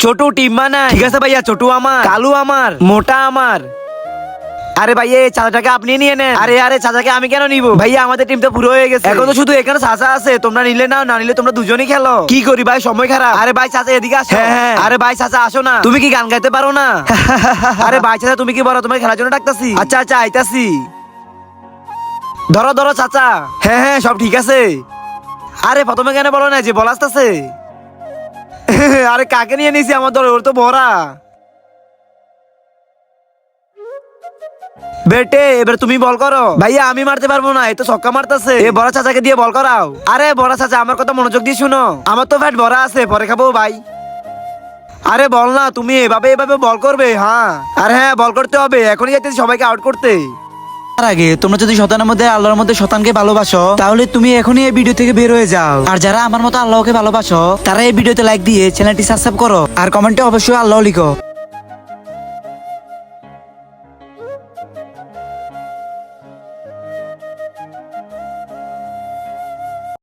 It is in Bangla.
ছোট টিম বানাই। ঠিক আছে ভাইয়া, ছোট আমার, কালু আমার, মোটা আমার। আরে ভাইয়া এই চাচাটাকে আপনি নিয়ে নেন। আরে আরে চাচাকে আমি কেন নিব ভাইয়া, আমাদের টিম তো পুরো হয়ে গেছে। এখন তো শুধু এখানে চাচা আছে, তোমরা নিলে নাও, না নিলে তোমরা দুজনেই খেলো। কি করি ভাই, সময় খারাপ। আরে ভাই চাচা এদিকে আসো। হ্যাঁ আরে ভাই চাচা আসো না, তুমি কি গান গাইতে পারো না? আরে ভাই চাচা তুমি কি বলো, তোমার খেলার জন্য ডাকতাছি। আচ্ছা আচ্ছা আইতাছি। ধরো ধরো চাচা। হ্যাঁ হ্যাঁ সব ঠিক আছে। আরে প্রথমে কেন বলো না যে বল আসতেছে। আরে কাকে নিয়ে নিছি আমার দলে, ওর তো ভরা। বেটে এবার তুমি বল করো। ভাইয়া আমি মারতে পারবো না, এই তো ছক্কা মারতেছে। এ বড় চাচাকে দিয়ে বল করাও। আরে বড় চাচা আমার কথা মনোযোগ দিয়ে শুনো, আমার তো ফ্যাট ভরা আছে, পরে খাবো ভাই। আরে বল না, তুমি এভাবে এভাবে বল করবে। হ্যাঁ আর হ্যাঁ বল করতে হবে, এখনই যাইতেছি সবাইকে আউট করতে। তার আগে তোমরা যদি শতানের মধ্যে আল্লাহর মধ্যে শতানকে ভালোবাসো, তাহলে তুমি এখনই এই ভিডিও থেকে বের হয়ে যাও। আর যারা আমার মতো আল্লাহকে ভালোবাসো, তারা এই ভিডিওতে লাইক দিয়ে চ্যানেলটি সাবস্ক্রাইব করো, আর কমেন্টে অবশ্যই আল্লাহ লিখো।